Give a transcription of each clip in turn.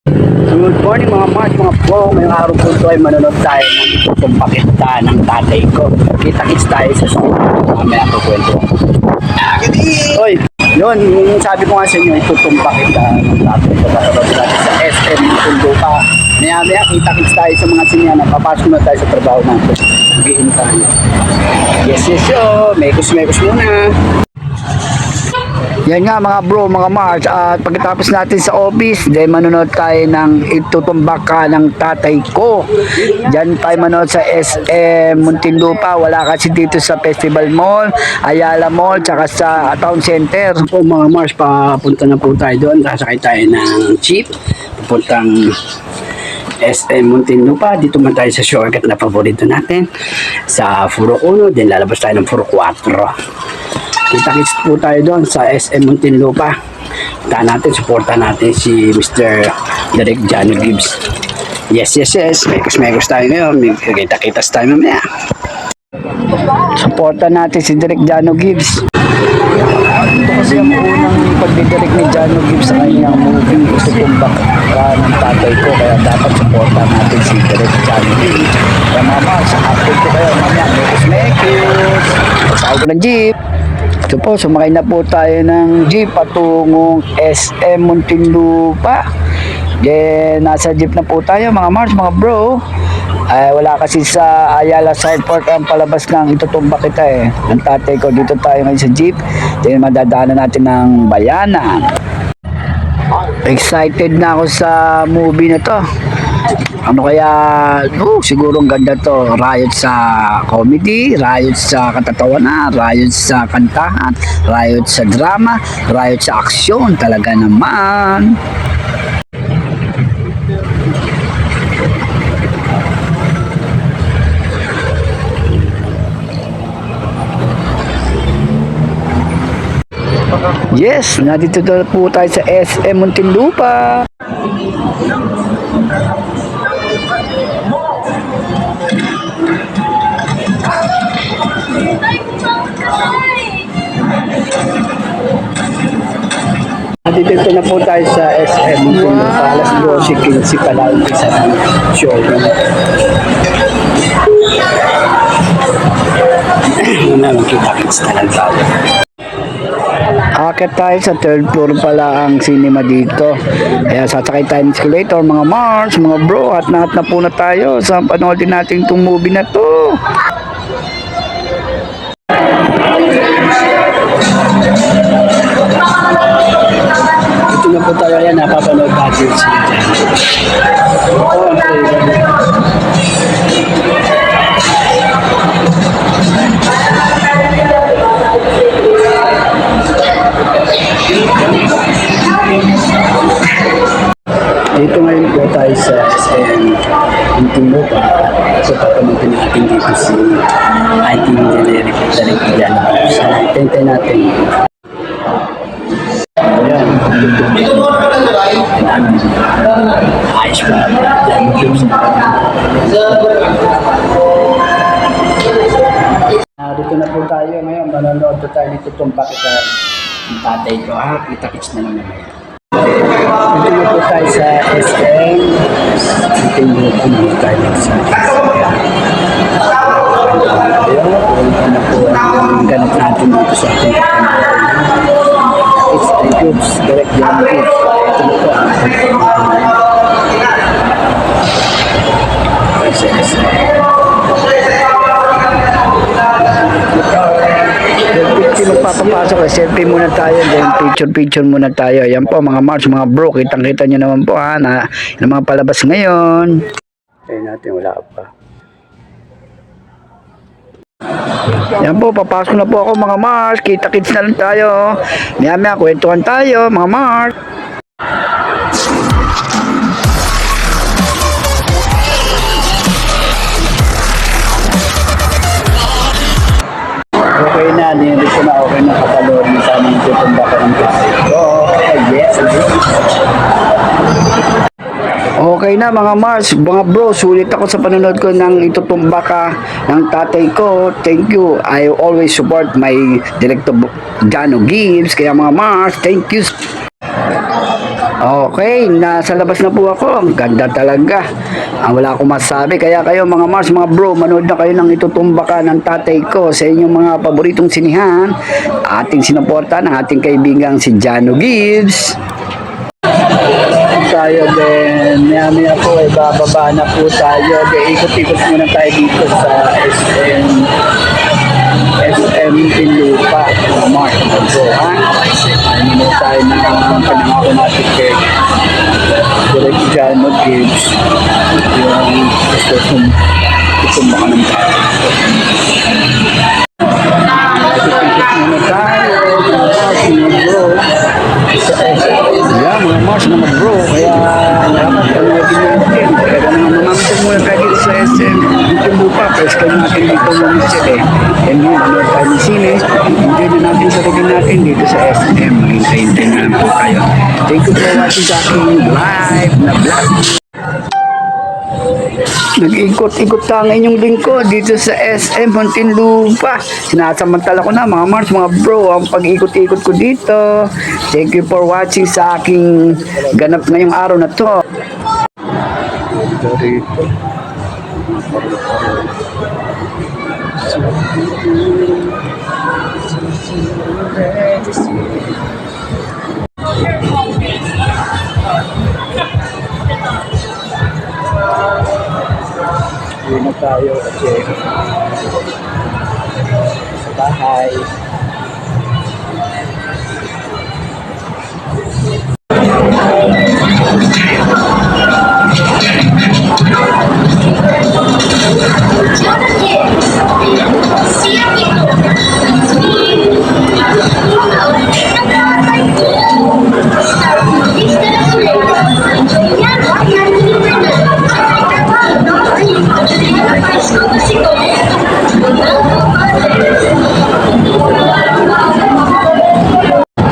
Good morning mga Mars, mga bro. Ngayong araw po ito ay manonood tayo ng itutong pakita ng tatay ko. Kita-kits tayo sa school. Mamaya ako kwento. Oy, yun, yung sabi ko nga sa inyo, itutong pakita ng tatay ko. Manonood natin sa SM Mundo pa. Maya-maya, kita-kits tayo sa mga sinyana. Papasok na tayo sa trabaho natin. Mag-iin tayo. Yes, mekos muna. Yan nga mga bro, mga Mars, at pagkatapos natin sa office, then manonood tayo ng itutumbak ka ng tatay ko. Diyan tayo manonood sa SM Muntinlupa, wala kasi dito sa Festival Mall, Ayala Mall, tsaka sa Town Center. So mga Mars, papunta na po tayo doon, sasakay tayo ng jeep, papuntang SM Muntinlupa. Dito man tayo sa shortcut na paborito natin, sa Furo 1, then lalabas tayo ng Furo 4. Kita-kits po tayo doon sa SM Muntinlupa. Puntahan natin, supportan natin si Mr. Derek Jano Gibbs. Yes. Mekos tayo ngayon. Kita-kitas tayo mamaya. Supportan natin si Derek Jano Gibbs. Ito kasi ang unang pagdidirect ni Jano Gibbs sa kanyang movie. Itutumbak ka ng tatay ko. Kaya dapat supportan natin si Derek Jano Gibbs. Kaya mama, sa update ko kayo mamaya. Mekos. Pasawag ko ng jeep. Ito po, sumakay na po tayo ng jeep patungong SM Muntinlupa. Then, nasa jeep na po tayo mga Mars, mga bro. Wala kasi sa Ayala South Park ang palabas ng itutumbak kita ng tatay ko. Dito tayo ngayon sa jeep. Then, madadaanan natin ng bayanan. Excited na ako sa movie na to. Ano kaya, siguro ang ganda to. Riot sa comedy, riot sa katatawanan, riot sa kantahan, riot sa drama, riot sa aksyon. Talaga naman. Yes, nandito na po tayo sa SM Muntinlupa. Dito na po tayo sa SM Muntinlupa. Alas 12:15 pala umpisa ng show. Kita-kits na lang tayo. Akit tayo sa third floor pala ang cinema dito. Kaya sasakay tayo ng escalator mga Mars, mga bro, at nahat na po na tayo sa panoodin natin itong movie na to. Ito na po tayo, yan, napapanood natin siya dyan. Dito ngayon po tayo sa SM Muntinlupa. So papanoodin natin dito si ating Derek Jano. So itintay natin. Ayan. Ayos pa. Dito na po tayo ngayon. Manonood po tayo nito itong pakita ng tatay ko. Kita-kits na naman ngayon. Dito na po tayo sa SM. Dito na tayo sa ang ganap natin dito sa ating it's the groups, direct young groups. Ito na po ang magpapapasok eh, selfie muna tayo, then picture muna tayo. Ayan po mga Mars, mga bro, kitang-kita nyo naman po na yung mga palabas ngayon. Ayun natin, wala pa. Yan po, papasok na po ako mga Mars, kita-kits na lang tayo. Maya-maya, kwentuhan tayo mga Mars. Okay na, nilito na, okay na, kapalood na sa aming tutumbak ng tatay ko. Yes. Okay na mga Mars, mga bro, sulit ako sa panonood ko ng itutumbak ka ng tatay ko. Thank you. I always support my director Jano Gibbs. Kaya mga Mars, thank you. Okay, nasa labas na po ako. Ang ganda talaga. Wala akong masabi. Kaya kayo mga Mars, mga bro, manood na kayo ng itutumba ka ng tatay ko sa inyong mga paboritong sinihan. Ating sinuporta ng ating kaibigang si Jano Gibbs. Tayo din. Maya po ay bababa na po tayo. Ikot-ikot muna tayo dito sa SM Tinlupa. Mga Mars, mga bro, ha? Ano tayo na panangako natin kay Direk Jano Gibbs, yung gusto kong itumba ka ng tayo. Muna tayo, mga Mars, mga bro. Yeah, mga Mars, mga bro. Kaya dapat panoodin natin. Kaya naman mamamitin muna tayo dito sa SM Tinlupa. First time natin dito mamamitin eh. And yun, ano tayo ng sine. Enjoy na natin sa rin natin dito sa SM. Maghintay-hintay na lang po kayo. Thank you for watching sa aking live na vlog. Nag-ikot-ikot ang inyong lingkod dito sa SM Muntinlupa. Sinasamantala ko na mga Mars, mga bro, ang pag-ikot-ikot ko dito. Thank you for watching sa aking ganap ngayong araw na to. Hindi na tayo kasi sa bahay.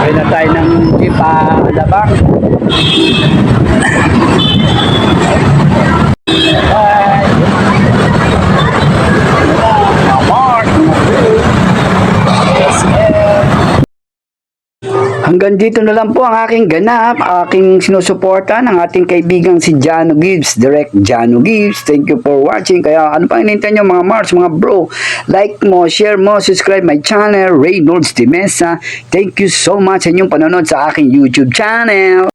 Kaya na tayo ng ipalabang. Hanggang dito na lang po ang aking ganap, aking sinusuporta ng ating kaibigang si Jano Gibbs, Direk Jano Gibbs. Thank you for watching. Kaya ano pang hinihintay nyo mga Mars, mga bro? Like mo, share mo, subscribe my channel, Reynolds de Mesa. Thank you so much sa inyong panonood sa aking YouTube channel.